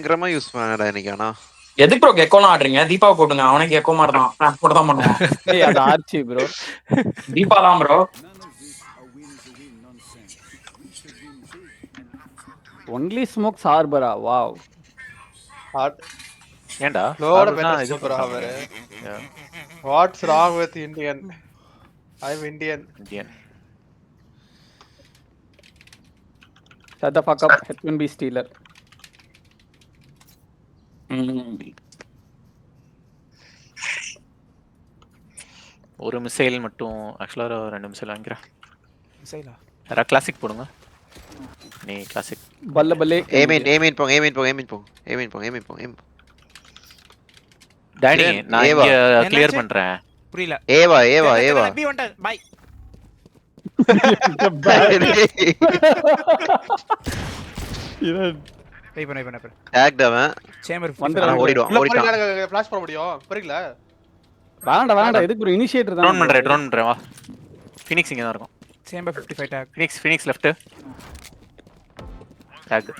பயங்கரமா யூஸ் பண்ணடா இன்னைக்கு. ஆனா எதுக்கு ப்ரோ கெக்கோலாம் ஆடுறீங்க? தீபாவை போட்டுங்க, அவனே கெக்கோ மாட்டான், நான் கூட தான் பண்ணுவான். ஏய் அது ஆர்ச்சி ப்ரோ. தீபா தான் ப்ரோ. ஒன்லி ஸ்மோக்ஸ் ஹார்பரா? வாவ். ஏன்டா லோட சார்பர்னா பெட்டர் இது சூப்பர் பண்றாங்க. அவரு. Yeah, what's wrong with Indian? I am Indian. Indian. Shut the fuck up, H1B stealer. ஒரு மிசைல் மட்டும் ஆக்சுவலா 2 மிசைல் வாங்கிக்கிறேன். மிசைலா? யாரா கிளாசிக் போடுங்க. நீ கிளாசிக். பல்ல பல்லே. ஏமின் போங்க. டானி நான் ஏவா. இங்க கிளியர் பண்றேன். புரியல. ஏவா. பி வந்துட்டேன். பை. வெயிட் பண்ணு. டேக்ட் அவன். சேம்பர் வந்துடுறான். ஓடிடுவான். ஃபிளாஷ் பண்ண முடியும். புரியல. வேண்டாம் எதுக்கு ப்ரோ இனிஷியேட்டர் ட்ரோன் தான். பண்றேன் வா. ஃபீனிக்ஸ் இங்க தான் இருக்கும். சேம்பர் 55 டாக். Phoenix left. டாக்.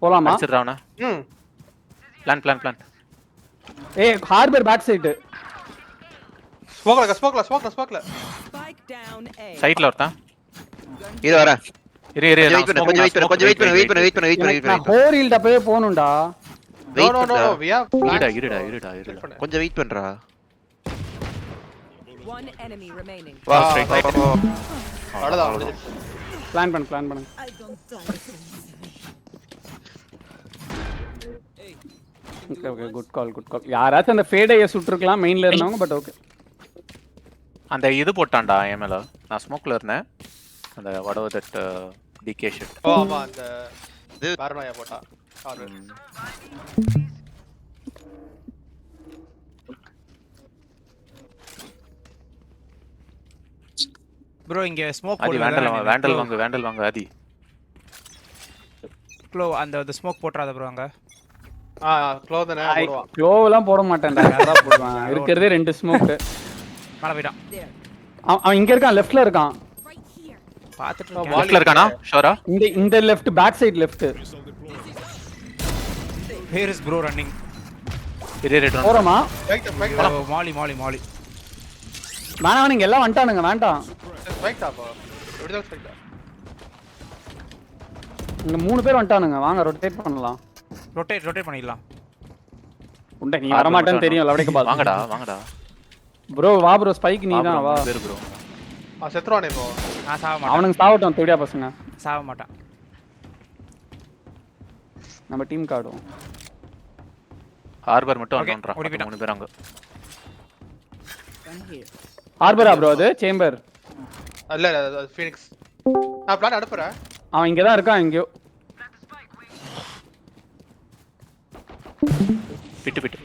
போலாமா? அடிச்சிடுறானே. பிளான். ஏய் ஹார்பர் பேக் சைடு. ஸ்மோக்ல. சைடுல ஒருத்தன். இது வர. இரு கொஞ்சம் வெயிட் பண்ணு. ஹோரில்ட போய் போணும்டா. No, we have இருடா. கொஞ்சம் வெயிட் பண்றா. One enemy remaining. வா straight. அவ்வளவுதான் முடிஞ்சிருச்சு. பிளான் பண்ணு. Okay good call. யாராச்சும் அந்த ஃபேடைய சுட்டுருக்கலாம் மெயின்ல இருந்தவங்க, பட் ஓகே. அந்த இது போட்டான்டா என் மேல. நான் ஸ்மோக்ல இருந்தேன். அந்த whatever that DK shit. ஆமா அந்த இது பார்மாயா போட்டா. ப்ரோ இங்க ஸ்மோக் ஆதி போடுங்க. வேண்டல் வாங்க ஆதி. க்ளோ அந்த ஸ்மோக் போட்றாத ப்ரோ அங்க. க்ளோஸ் தானே போடுவான். க்ளோவெல்லாம் போட மாட்டேன்டா. யாரா போடுவான்? இருக்கிறதே 2 ஸ்மோக். மேல போய்டான். அவன் இங்க இருக்கான், லெஃப்ட்ல இருக்கான். பாத்துட்டு இருக்கேன். லெஃப்ட்ல இருக்கானா? ஷோரா? இந்த left back side left. Where is bro running? Return. போறோமா? மாலி. வேணாம் நீங்க எல்லாம் வந்துட்டானுங்க, வேண்டாம். ஸ்ட்ரைட்டா போ. எப்படிதான் ஸ்ட்ரைட்டா? இங்க 3 பேர் வந்துட்டானுங்க, வாங்க ரொட்டேட் பண்ணலாம். ரொட்டேட் பண்ணிடலாம். உண்டை நீ வர மாட்டேன்னு தெரியும், லவடிக்க பாஸ். வாங்கடா. ப்ரோ வா ப்ரோ, ஸ்பைக் நீ தான் வா. பேர் ப்ரோ. செத்துறானே போ. நான் சாவ மாட்டேன். அவனுக்கு சாவட்டும் தேடியா பசங்க. சாவ மாட்டான். நம்ம டீம் கார்டுவோம். ஹார்பர் மட்டும் வந்துறான். 3 பேர் அங்க. ஹார்பரா ப்ரோ அது? சேம்பர் இல்ல ஃபீனிக்ஸ். நான் பிளான் அனுப்புறேன். அவன் இங்க தான் இருக்கான் எங்கயோ. பிட்டு.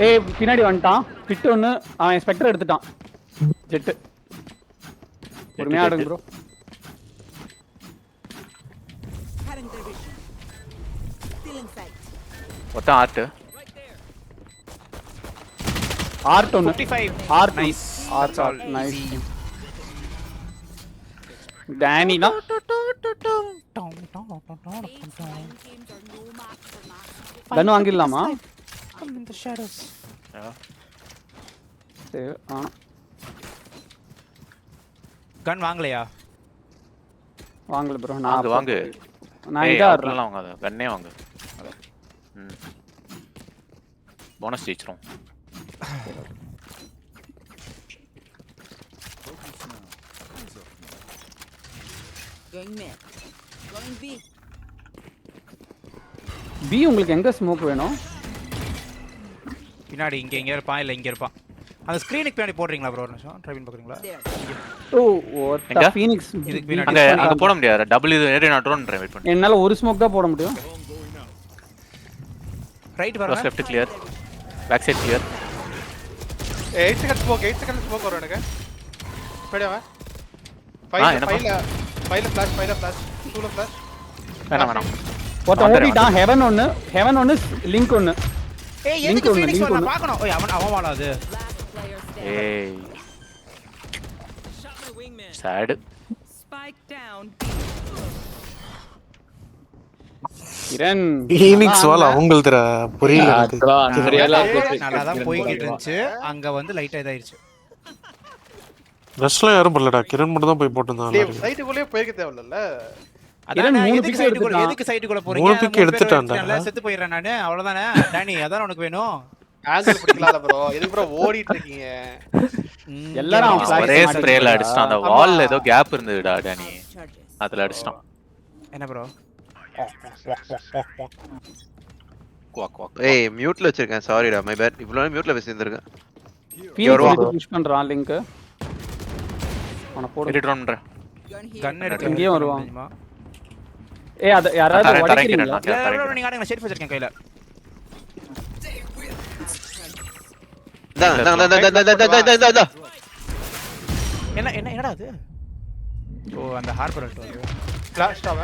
ஏய் பின்னாடி வந்துட்டான். பிட் ஒன்னு அவன் ஸ்பெக்டர் எடுத்துட்டான். ஜெட். பொறுமையா ஆடுங்க ப்ரோ. ஒட்ட ஆர்ட். ஆர்ட் ஒன்னு. 55. Art nice. Art nice. Danny தான். கன் வாங்கிடலாமா? சரி கன் வாங்கலையா? வாங்கல ப்ரோ. வாங்கு. நான் இங்க ஆடுறேன். வாங்காத கன்னே வாங்கு. போனஸ் ஜெயிச்சிரும். பி உங்களுக்கு எங்க ஸ்மோக் வேணும்? பின்னாடி இங்க இருப்பான், இல்ல இங்க இருப்பான். அந்த ஸ்கிரீனுக்கு பின்னாடி போடுறீங்களா ப்ரோ? ஒரு நிமிஷம் ட்ரை பண்ணி பாக்குறீங்களா? ஓ ஃபீனிக்ஸ் இதுக்கு பின்னாடி அங்க போட முடியாது. டபுள் இது ஏறி நான் ட்ரோன் பண்றேன். வெயிட் பண்ணு. என்னால ஒரு ஸ்மோக் தான் போட முடியும். ரைட் பாருங்க. Left clear. Back side clear. 8 second smoke வரும் எனக்கு. போய்டவா. ஃபைல ஃபிளாஷ் 2ல ஃபிளாஷ். வேணாம். ஒருத்தன் ஓடிட்டான். ஹெவன் ஒன்னு லிங்க் ஒன்னு. ஏய் எதுக்கு ஃபீனிக்ஸ் வர பார்க்கணும். ஓய் அவன் வாடா அது. ஏய் sad. Spike down. Kiran Phoenix வால அவங்களுக்கு புரியல எனக்கு. நல்லா தான் போய்கிட்டு இருந்துச்சு அங்க வந்து லைட்டா இதாயிருச்சு. ரஷ்ல யாரும் பண்ணலடா, கிரண் மட்டும் தான் போய் போட்டுருந்தாங்க. டேய் சைட்டுக்குள்ளே போயிருக்க தேவையில்ல. கிரண் அதான் 3 எதுக்கு பிக் சைட்டுக்குள்ள எடுத்துட்டான். எதுக்கு சைட்டுக்குள்ள போறீங்க? 3 pick 3 பேர் எடுத்துட்டான்டா. எடுத்துட்டான்ல, செத்து போயிடுறேன் நானு. அவ்வளவுதானே டானி, அதான் உனக்கு வேணும். ஆங்கிள் பிடிக்கலாம்ல ப்ரோ. எதுக்கு ப்ரோ ஓடிட்டு இருக்கீங்க? எல்லாரும் அவன் flag ஒரே மாட்டி ஸ்ப்ரேல போயிடா. அடிச்சிட்டான். அந்த வால்ல ஏதோ கேப் இருந்ததுடா டானி, அதுல அடிச்சிட்டான். என்ன ப்ரோ? Quack quack. ஏய் மியூட்ல வச்சிருக்கேன், சாரிடா மை பேட். இவ்வளவு நேரம் மியூட்ல பேசியிருந்திருக்கேன். Phoenix புஷ் பண்றான் லிங்க். அவன போடு. எடிட் பண்றேன். கன் எடுக்க இங்கேயும் வருவான். ஏய் அத யாராவது தரேன் உடைக்கிறீங்களா? இல்ல நீங்க ஆடுங்க, ஷெரிஃப் வச்சிருக்கேன் கையில. டா என்னடா அது? ஓ அந்த ஹார்பர் அல்ட் வந்து. ஃபிளாஷ் ஆவ.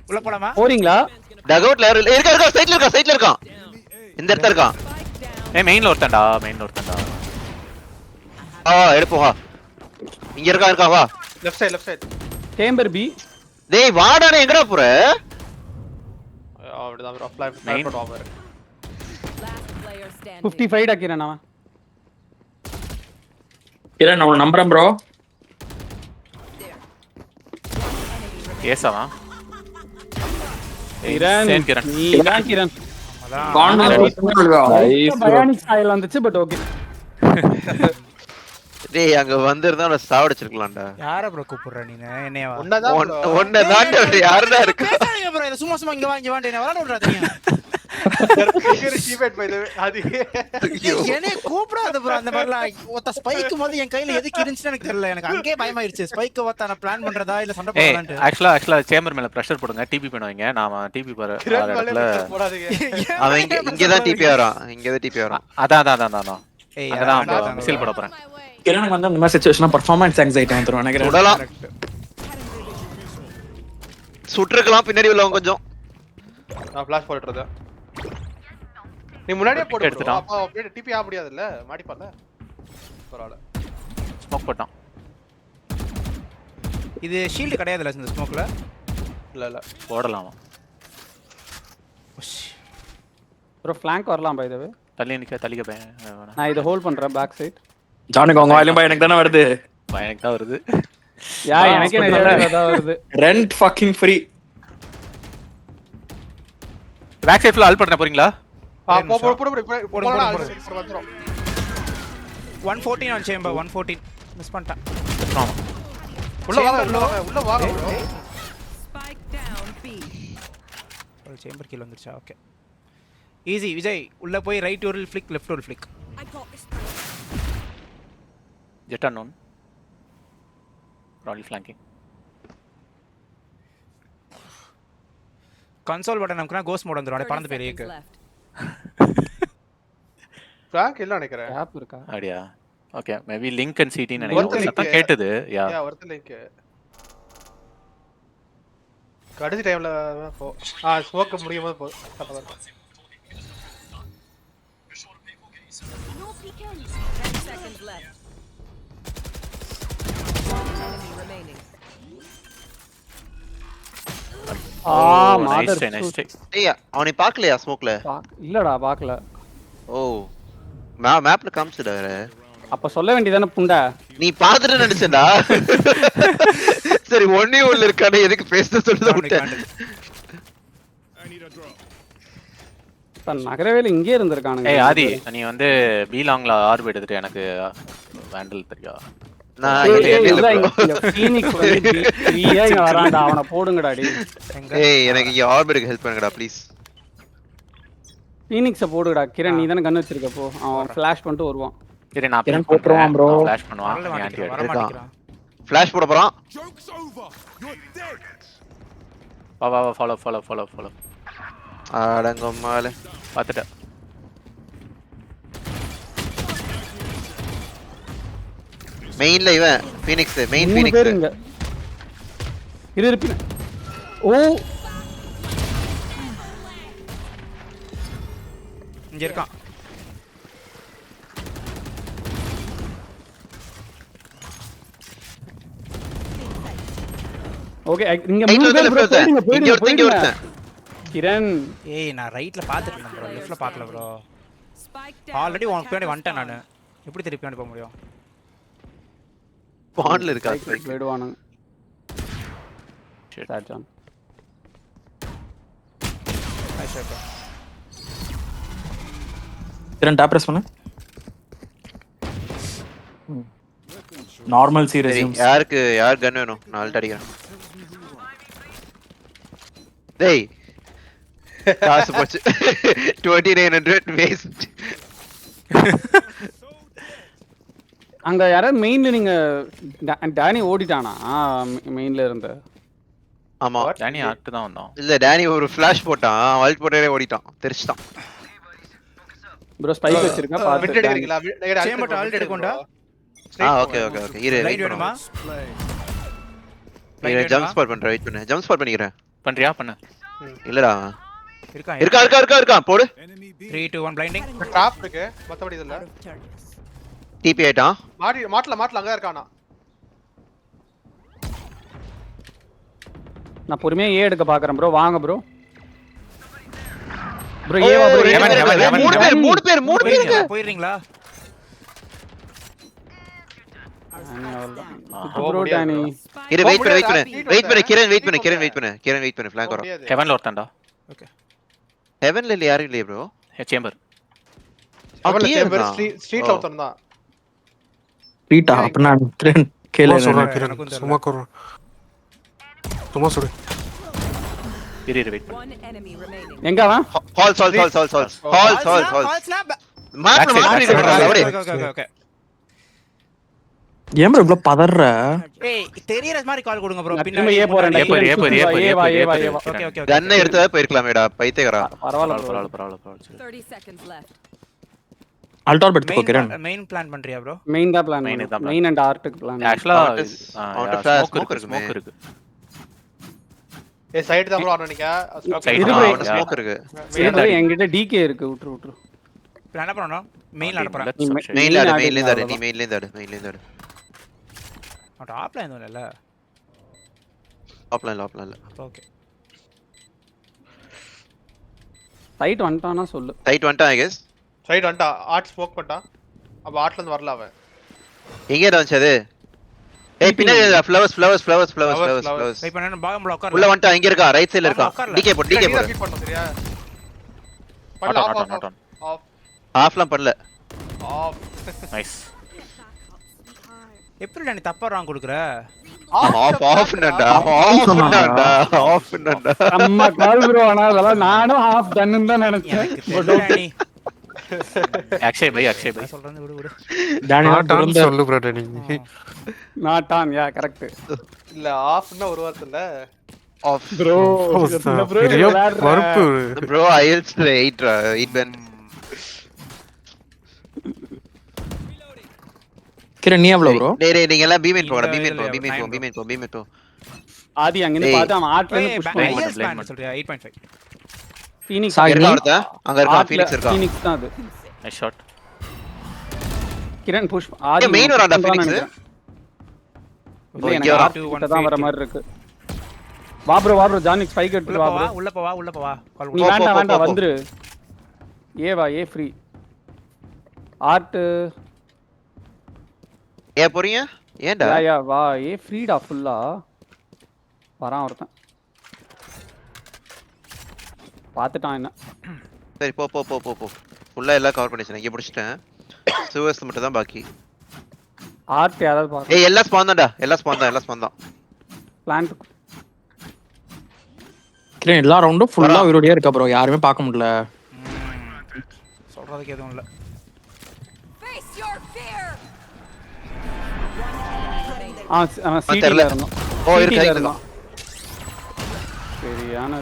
உள்ள போலாமா? போறீங்களா? டகவுட்ல இருக்கா சைடுல இருக்கான். இந்த இடத்துல இருக்கான். ஏய் மெயின்ல ஒருத்தன்டா, மெயின்ல ஒருத்தன்டா. எடுப்போம் வா. இங்க இருக்கா வா. Left side. Chamber B. டேய் வாடானே எங்கடா போற? அப்படிதான் ப்ரோ. Flight boat over. 55 டா கிரண் அவன். கிரண் நான் நம்புறேன் ப்ரோ. ஏசாவா? கிரண் கிரண். நீ தான் கிரண். அதான் பயானிக் ஸ்டைல் வந்துச்சு பட் ஓகே. டேய் அங்க வந்திருந்தா நான் சாவடிச்சிருக்கலாம்டா. யார ப்ரோ கூப்பிடுற நீ? என்னையவா? ஒன்னதான் ப்ரோ. ஒண்ணே தான் யாரடா இருக்கு? பேசாதீங்க ப்ரோ, சும்மா சும்மா இங்க வாங்க என்ன விளையாட விடுறாதீங்க. டீமேட் பை தி அது. என்னைய கூப்பிடாத ப்ரோ அந்த மாதிரிலாம். ஒத்த ஸ்பைக் மாதிரி என் கையில எதுக்கு இருந்துச்சுன்னு எனக்கு தெரியல. எனக்கு அங்கேயே பயமாயிருச்சு. ஸ்பைக் ஒத்த நான் பிளான் பண்றதா இல்ல சண்டை ஏய் போடலாம்னு. ஆக்சுவலா சேம்பர் மேல பிரஷர் போடுங்க, டிபி பண்ணுவீங்க. நாம டிபி பாற கிரண் மேல இடத்துல போடாதீங்க. அவன் இங்க தான் டிபி வரான். இங்க தான் டிபி வரான். அதான் ஏய் அதான் மிசில் போட போறேன். கிரண் வந்து அந்த மாதிரி சிச்சுவேஷனா பெர்ஃபார்மன்ஸ் ஆங்ஸைட்டி வந்துரும் நினைக்கிறேன். சுடலாம். சுட்றக்கலாம் பின்னாடி உள்ளவங்க கொஞ்சம். நான் ஃபிளாஷ் போட்டுறத. நீ முன்னாடியே போடு ப்ரோ. எடுத்துட்டான். அப்ப அப்படியே டிபி ஆக முடியாதுல்ல, மாட்டிப்பால. பரவாயில்லை. ஸ்மோக் போட்டான். இது ஷீல்ட் கிடையாதுல இந்த ஸ்மோக்ல? இல்ல போடலாமா? ப்ரோ ஃப்ளாங்க் வரலாம் பை தி வே. தள்ளிக்க பையன். நான் இத ஹோல்ட் பண்றேன் பேக் சைடு. ஜானுக்கு உங்க வாயிலும் எனக்கு தானே வருது. எனக்கு தான் வருது. எனக்கே நிறைய வருது. Rent fucking free. பேக் சைடுல ஆல் பண்ண போறீங்களா? போடு போடலாம். 114 ஆன் சேம்பர் 114 மிஸ் பண்ணிட்டேன். உள்ள வாங்க ப்ரோ. Spike down B. ஒரு சேம்பர் கீழ வந்துருச்சா? ஓகே. ஈஸி விஜய், உள்ள போய் ரைட் ஒரு ஃளிக் லெஃப்ட் ஒரு flick. I got this. Jet unknown. Probably flanking. Console button நமக்குனா கோஸ்ட் மோட் வந்துரும். அட பறந்து போயிருக்கு. ஃபிளாங்க் இல்ல நினைக்கிறேன். கேப் இருக்கா? அப்படியா? Okay, maybe link and city நினைக்கிறேன். சத்தம் கேட்டது. யா ஒருத்த லிங்க். கடைசி டைம்ல போ. ஸ்மோக் முடியும்போது போ. No peeking. 10 seconds left. Enemy remaining. Nice nice. ஏய் அவனை பார்க்கலையா ஸ்மோக்ல? இல்லடா பார்க்கல. ஓ மேப்ல காமிச்சுடா. அப்ப சொல்ல வேண்டியதானே புண்டை. நீ பாத்துட்டு நினைச்சடா. சரி ஒண்ணே உள்ள இருக்கானே எதுக்கு பேச சொல்லுத விட்டேன். நகரவேல இங்கே இருந்திருக்கானுங்க. ஏய் ஆதி, நீ வந்து பி லாங்ல ஆர்ப் எடுத்துட்டு எனக்கு வேண்டல் தெரியா? நான் ஃபீனிக்ஸ் வந்து ஃப்ரீயா இங்க வரான்டா. அவனை போடுங்கடா டேய். ஏய் எனக்கு இங்க ஆர்ப் எடுக்க ஹெல்ப் பண்ணுங்கடா ப்ளீஸ். ஃபீனிக்ஸ போடுடா. கிரண் நீ தான கன் வச்சிருக்க போ. அவன் ஃபிளாஷ் பண்ணிட்டு வருவான். சரி நான் கிரண் போட்டுருவான் bro. ஃபிளாஷ் பண்ணுவான். வர ஆன்டி மாட்டேங்கிறான். ஃபிளாஷ் போட போறான். வா ஃபாலோ. அடங்கம்மால பாத்துட்ட. மெயின்ல இவன் ஃபீனிக்ஸ் மெயின் 3 பேர் ஃபீனிக்ஸ். இங்க. இருப்பின. ஓ இங்க இருக்கான். ஓகே இங்க 3 பேர் bro. இங்க ஒருத்தன். கிரண் ஏய் நான் ரைட்ல பாத்துட்டு இருந்தேன் ப்ரோ லெஃப்ட்ல பார்க்கல ப்ரோ Spike down. ஆல்ரெடி உனக்கு பின்னாடி Attackers வந்துட்டேன் spawn. நானு எப்படி திருப்பி அனுப்ப முடியும் பாண்ட்ல இருக்கா போயிடுவானுங்க Shit. Sad John. Nice shot Kiran top press பண்ணு. நார்மல் சரி சீரியஸ். யார் கன் வேணும் நான் ஆல்ட் அடிக்கிறேன் டேய் காசு போச்சு 2900 வேஸ்ட் அங்க யாராவது மெயின்ல நீங்க டேனி ஓடிட்டானா மெயின்ல இருந்த ஆமா டேனி ஆட்டு தான் வந்தான். இல்ல டேனி ஒரு ஃபிளாஷ் போட்டான் வால்ட் போட்டே ஓடிட்டான் தெரிச்சிட்டான் ப்ரோ ஸ்பைக் வச்சிருக்கா மிட் பாத்து எடுக்கிறீங்களா சேம்பட் ஆல்ட் எடுக்கொண்டா ஓகே இரு லைட் வேணுமா இரு ஜம்ப் ஸ்பாட் பண்றேன் வெயிட் பண்ணு ஜம்ப் ஸ்பாட் பண்ணிக்கிறேன் பண்றியா பண்ணு. இல்லடா இருக்கா இருக்கா போடு 3 2 1 பிளைண்டிங் ட்ராப் இருக்கு மத்தபடி இல்ல Out of charges. டிபி ஆயிட்டான் மாட்டல அங்க இருக்கானா நான் பொறுமையா ஏ எடுக்க பாக்குறேன் ப்ரோ வாங்க ப்ரோ ப்ரோ ஏவா ப்ரோ மூணு பேர் போயிடுறீங்களா ப்ரோ டானி இரு வெயிட் பண்ணு கிரண் வெயிட் பண்ணு ஃபிளாங்க் வரும் முடியாது. ஹெவன்ல ஒருத்தன்டா. ஹெவன்ல இல்ல யாரும் இல்லையே ப்ரோ சேம்பர். அவன்ல கீழே சேம்பர் இருந்தான். ஸ்ட்ரீட்ல ஒருத்தன் தான் ரீட்டா அப்பனா கிரண் கேளு. சும்மா கரு சும்மா சுடு இரு வெயிட் பண்ணு. One enemy remaining. எங்க அவன் ஹால் மாட்டு ஓகே ஏன் bro இவ்ளோ பதற? ஏய் தெரியற மாதிரி கால் கொடுங்க ப்ரோ நான் பின்னாடி திரும்ப ஏ போறேன் ஏ ஓகே ஓகே கன்னை எடுத்தா போயிருக்கலாமேடா பைத்தியக்காரா பரவாயில்ல பரவாயில்ல. 30 seconds left. அல்டார் எடுத்துக்கோ கிரண். மெயின் பிளான் பண்றியா ப்ரோ மெயின் தான் பிளான் Main தான் plan. மெயின் அண்ட் ஆர்ட்டுக்கு பிளான் ஆக்சுவலா அவன்ட்ட smoke இருக்குமே. ஸ்மோக் இருக்கு. ஏ சைடு தான் ப்ரோ ஆனனிக்க Side இரு தான். bro. அவன்ட்ட ஸ்மோக் இருக்கு என்கிட்ட டிகே இருக்கு விட்டுரு என்ன பண்ணனும் மெயின் அனுப்புறேன் மெயின்ல ஆடு நீ மெயின்ல இருந்து ஆடு டாப்ல எதுவும் இல்ல ஆப்லைன் இல்ல ஓகே சைட் வந்துட்டானா சொல்லு ரைட் வந்துட்டான் ஐ கெஸ் சைடு வந்துட்டா ஆர்ட் ஸ்மோக் பண்ணிட்டான் அப்ப ஆர்ட்ல இருந்து வரல அவன் எங்க இருந்துச்சு அது ஏய் பின்னாடி ஃப்ளவர்ஸ் வெயிட் பண்ணு பாகம்ல உட்கார் உள்ள வந்துட்டான் இங்க இருக்கா ரைட் சைடுல இருக்கா உட்கார்ல. டிகே போடு ஃபீட் பண்ணனும் சரியா Not பண்ணல on, not on. ஆஃப் ஆஃப்லாம் பண்ணல ஆஃப் நைஸ். எப்படி நீ தப்பா ராங் கொடுக்குற ஆஃப்னடா அம்மா கால் ப்ரோ ஆனா அதெல்லாம் நானும் ஹாஃப் டன்னு தான் நினைச்சேன் எனக்கு தெரியல நீ அக்ஷய் பை சொல்றது விடு டானி சொல்லு bro Danny not on yeah correct இல்ல ஆஃப்னா ஒரு வார்த்தை இல்ல ஆஃப் ப்ரோ பெரிய வறுப்பு bro IELTS 8 ben கிரண் நீ எவ்வளவு ப்ரோ? டேய் நீங்க எல்லாம் பீமென் போங்கடா இல்ல, பீமென் போ ஆதி அங்க இருந்து பார்த்தா அவன் ஆட்ல இருந்து புஷ் பண்ணி ஐஎஸ் பிளான் சொல்றியா 8.5 ஃபீனிக்ஸ் சாய் இருக்கா ஒருத்த அங்க இருக்கா ஃபீனிக்ஸ் இருக்கா ஃபீனிக்ஸ் தான் அது நைஸ் ஷாட். கிரண் புஷ் ஆதி ஏய், main வரான்டா Phoenix. இல்ல ஓ, இங்க எனக்கு வரா. ஆர்ட் கிட்ட தான் வர மாதிரி இருக்கு வா ப்ரோ ஜானிக் ஸ்பைக் எடுத்து வா bro உள்ள போவா கால் நீ போ, வேண்டாம் போ, வேண்டாம் போ. வந்துரு ஏ ஃப்ரீ ஆர்ட் ஏன் போறீங்க ஏன்டா யா வா ஏ ஃப்ரீடா ஃபுல்லா வரான் ஒருத்தன் பாத்துட்டான் என்ன சரி போ ஃபுல்லா எல்லாம் கவர் பண்ணிச்சேன் இங்க பிடிச்சிட்டேன் சூவர்ஸ் மட்டும் தான் பாக்கி ஆர்ட் யாராவது பாக்க ஏய் எல்லாம் ஸ்பான் தான் பிளான் கிரண் எல்லா ரவுண்டும் ஃபுல்லா உயிரோடயே இருக்கா ப்ரோ யாருமே பார்க்க முடியல. சொல்றதுக்கு எதுவும் இல்ல Face your fear. அவன் தெரியல. சிடில இருந்தான் ஓ இருக்கு CT ல ரைட்ல இருந்தான் சரியான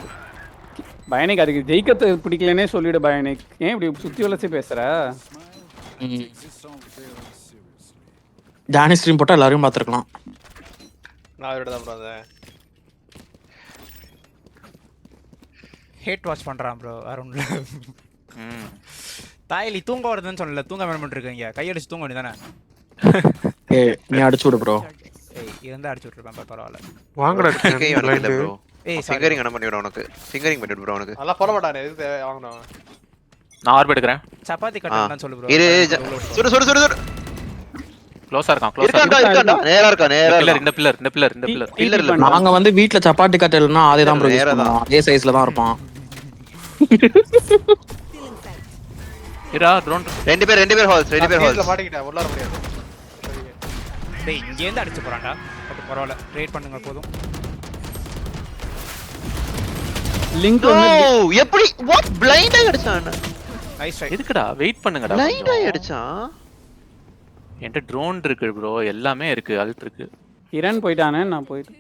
பயனிக் அதுக்கு ஜெயிக்கத்து பிடிக்கலனே சொல்லிடு பயனிக் ஏன் இப்படி சுத்தி வளைச்சு பேசுற டானி ஸ்ட்ரீம் போட்டா எல்லாரும் பார்த்திருக்கலாம். நான் அவரோட தான் ப்ரோ அது ஹேட் வாட்ச் பண்றான் ப்ரோ அரௌண்ட்ல தாயலி தூங்க வருதுன்னு சொல்லல தூங்க வேணும் பண்ணிருக்கீங்க கையடிச்சு தூங்க வேண்டியதானே ஏய் நீ அடிச்சு விடு ப்ரோ. ஏய் இருந்தா அடிச்சு விட்டுருப்பேன் பரவாயில்ல வாங்கடா ப்ரோ ஏய் சாரி ஃபிங்கரிங் என்ன பண்ணிவிடும் உனக்கு ஃபிங்கரிங் பண்ணிவிடு ப்ரோ உனக்கு அதெல்லாம் போட மாட்டானே எதுக்கு வாங்கணும் நான் ஆர்ப் எடுக்கிறேன். சப்பாத்தி கட்டணும் சொல்லு ப்ரோ இரு சுடு சுடு சுடு சுடு க்ளோஸா இருக்கான் க்ளோஸா இருக்காண்டா நேரா இருக்கா நேரா பில்லர் இந்த பில்லர் பில்லர் இல்ல நாங்க வந்து வீட்ல சப்பாத்தி கட்டலன்னா அதே தான் ப்ரோ யூஸ் பண்ணுவோம். அதே சைஸ்ல தான் இருப்பான். இரா ட்ரோன் ரெண்டு பேர் ஹால்ஸ் ஹால்ஸ்ல மாட்டிக்கிட்டேன் உள்ள வர முடியாது டேய் இங்க இருந்து அடிச்சு போறான்டா பட் பரவாயில்ல ட்ரேட் பண்ணுங்க போதும் லிங்க் ஓ வந்து எப்படி வாட் பிளைண்டா அடிச்சான் நைஸ் ரைட் எதுக்குடா வெயிட் பண்ணுங்கடா. பிளைண்டா அடிச்சான் என்கிட்ட ட்ரோன் இருக்கு ப்ரோ, எல்லாமே இருக்கு, அல்ட் இருக்கு. கிரண் போயிட்டானே நான் போயிட்டு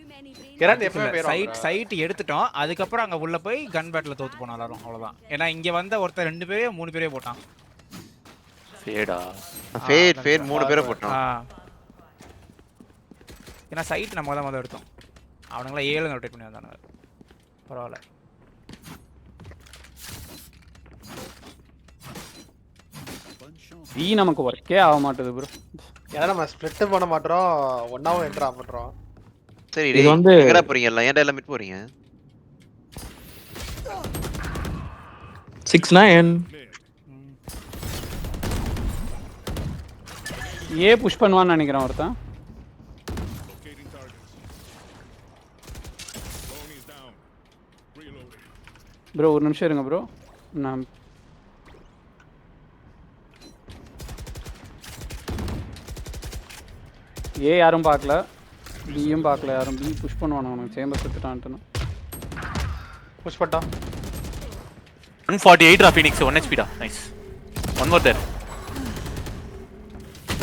கிரண் எப்பவே போயிடும் சைட் எடுத்துட்டோம் அதுக்கப்புறம் அங்க உள்ள போய் கன் பேட்ல தோத்து போனா எல்லாரும் அவ்வளவுதான். ஏன்னா இங்க வந்த ஒருத்தர் 2 பேரே 3 பேரே போட்டான். ஃபேடா ஃபேட் 3 பேரை போட்டான். ஏன்னா சைட் நம்ம தான் எடுத்தோம். அவனுங்களா 7 ரொட்டேட் பண்ணி வந்தானுங்க. பரவாயில்ல. வி நமக்கு ஒர்க்கே ஆக மாட்டேது ப்ரோ. ஏன்னா நம்ம ஸ்ப்ளிட் பண்ண மாட்டோம் ஒண்ணாவும் என்டர் பண்றோம். சரி இது வந்து எங்கடா போறீங்க எல்லாம் ஏன்டா எல்லாம் மிட் போறீங்க 6-9 ஏ புஷ் பண்ணுவான்னு நினைக்கிறேன் ஒருத்தன். ப்ரோ ஒரு நிமிஷம் இருங்க ப்ரோ. நான் ஏ யாரும் பார்க்கல, பியும் பார்க்கல யாரும். பி புஷ் பண்ணுவானு அவனுக்கு சேம்பர் சுட்டுட்டான்ட்டு. புஷ் பண்ணா 148 ரா ஃபீனிக்ஸ் 1 HP டா. நைஸ். ஒன் மோர் தேர்.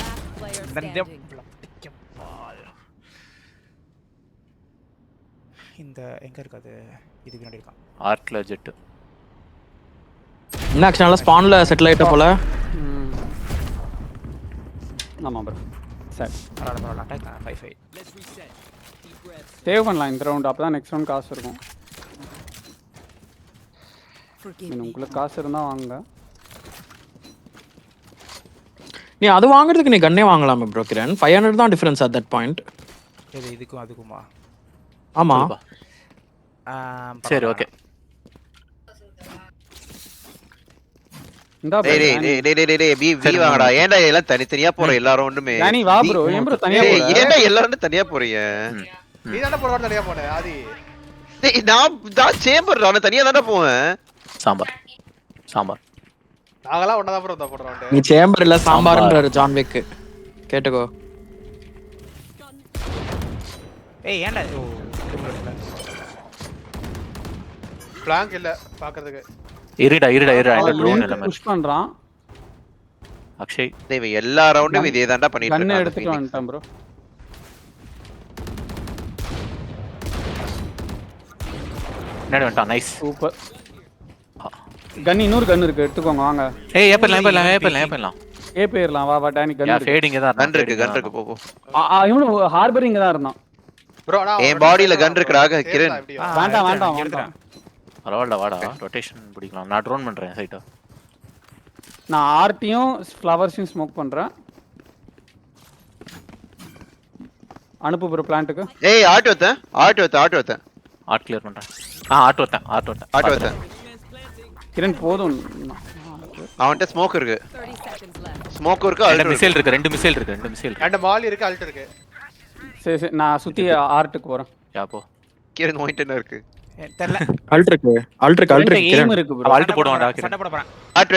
Last player standing. இந்த எங்க இருக்காது இது பின்னாடி இருக்கான். ஆர்க்ல ஜெட். என்ன ஆக்சுவலா ஸ்பான்ல செட்டில் ஆயிட்ட போல. ஆமாம் ப்ரோ சரி பரவாயில்ல அட்டாக் 5-5. சேவ் பண்ணலாம் இந்த ரவுண்ட். அப்போ தான் நெக்ஸ்ட் ரவுண்ட் காசு இருக்கும். உங்களுக்கு காசு இருந்தால் வாங்க. நீ அது வாங்குறதுக்கு நீ கன்னே வாங்கலாமே ப்ரோ கிரண். 500 தான் டிஃபரன்ஸ் அட் தட் பாயிண்ட். இது இதுக்கும் அதுக்குமா? ஆமா சரி ஓகே. இந்தா டேய் டேய் டேய் டேய் டேய் பி வாங்கடா. ஏன்டா எல்லாம் தனித்தனியா போற எல்லா ரவுண்டுமே டேனி வா ப்ரோ. ஏன் ப்ரோ தனியா போற? ஏன்டா எல்லாரும் தனியா போறீங்க? நீ தான போற தனியா போனே ஆதி. டேய் நான் சேம்பர் நான் தனியா தான போவேன். சாம்பார் சாம்பார். நாங்கலாம் ஒண்ணா தான் ப்ரோ தான் போறோம். நீ சேம்பர் இல்ல சாம்பார்ன்றாரு ஜான் விக். கேட்டுக்கோ. ஏய் ஏன்டா ஓ பிளாங்க் இல்ல பாக்குறதுக்கு. இருடா இந்த ட்ரோன் எல்லாமே புஷ் பண்றான். அக்ஷய் டேய் எல்லா ரவுண்டும் இதே தான்டா பண்ணிட்டு கண்ணை இருக்கான். எடுத்துட்டு வந்துட்டேன் ப்ரோ. என்னடா வந்துட்டான். Nice super. கன் இன்னொரு கன் இருக்கு எடுத்துக்கோங்க வாங்க. ஏய் ஏப்பலாம் ஏ போயிரலாம் வா வா டேனி கன் யா இருக்கு. ஃபேடிங் தான் கன் இருக்கு போ போ. இவனு ஹார்பர் இங்க தான் இருந்தான். ப்ரோ நான் என் பாடியில கன் இருக்குடா கிரண். வேண்டாம் வேண்டாம். பரவாயில்ல வாடா ரொட்டேஷன் பிடிக்கலாம். நான் ட்ரோன் பண்றேன் சைட்டா. நான் ஆர்ட்டியும் ஃப்ளவர்ஸையும் ஸ்மோக் பண்றேன். அனுப்பு ப்ரோ பிளான்ட்டுக்கு. ஏய் ஆட்டோ வத்தேன் ஆர்ட் கிளியர் பண்றேன். ஆர்ட் வத்தேன். கிரண் போதும். அவன்கிட்ட ஸ்மோக் இருக்கு. 30 seconds left. ஸ்மோக் இருக்கு ரெண்டு அல்ட்ரா மிசைல் இருக்கு. ரெண்டு மிசைல் ரெண்டு மால் இருக்கு அல்ட் இருக்கு. சரி சரி நான் சுத்தி ஆர்ட்டுக்கு போறேன். யா போ. கிரண் ஒயிட் என்ன இருக்கு? தெரியல. அல்ட் இருக்கு கேம் இருக்கு ப்ரோ. ஆல்ட் போடுவான்டா சண்டை போட போறேன். ஆர்ட்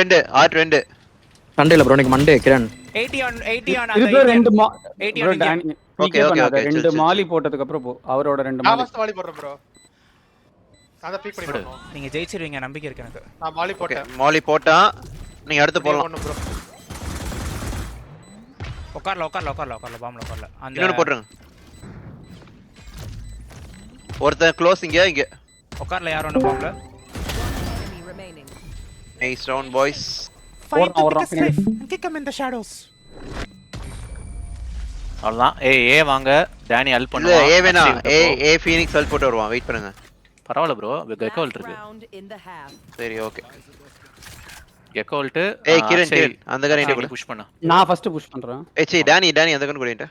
2 சண்டேல ப்ரோ இன்னைக்கு மண்டே கிரண். 80 on இதுல ரெண்டு 80 bro on Danny Okay, okay, okay. ரெண்டு chill. மாலி போட்டதுக்கு அப்புறம் போ. அவரோட ரெண்டு நான் மாலி. ஃபர்ஸ்ட் வாலி போடுறேன் ப்ரோ. அத பிக் பண்ணி போறோம். நீங்க ஜெயிச்சிருவீங்க நம்பிக்கை இருக்கு எனக்கு. நான் வாலி ஓகே போட்டேன். மாலி போட்டான். நீங்க அடுத்து போலாம். போடணும் ப்ரோ. உட்கார்ல பாம்ல உட்கார்ல. அந்த இன்னொன்னு போடுங்க. ஒருத்தன் க்ளோஸ் இங்க உட்கார்ல யார் ஒன்னு பாம்ல. Enemy remaining. Nice round boys. ஓடுறான் பின்னாடி. kick him in the shadows. அவ்வளவுதான். ஏ வாங்க டேனி ஹெல்ப் இல்ல பண்ணுவான். ஏ வேணா ஏ ஃபீனிக்ஸ் ஹெல்ப் போட்டு வருவான். வெயிட் பண்ணுங்க. பரவாயில்ல ப்ரோ. கெக்கோல்ட் Last இருக்கு. round in the half. சரி ஓகே. கெக்கோல்ட். ஏய் கிரண் அந்த கன் என்ன கூட புஷ் பண்ணு. நான் ஃபர்ஸ்ட் புஷ் பண்றேன். ஏய் டேனி அந்த கன் கூட என்ன?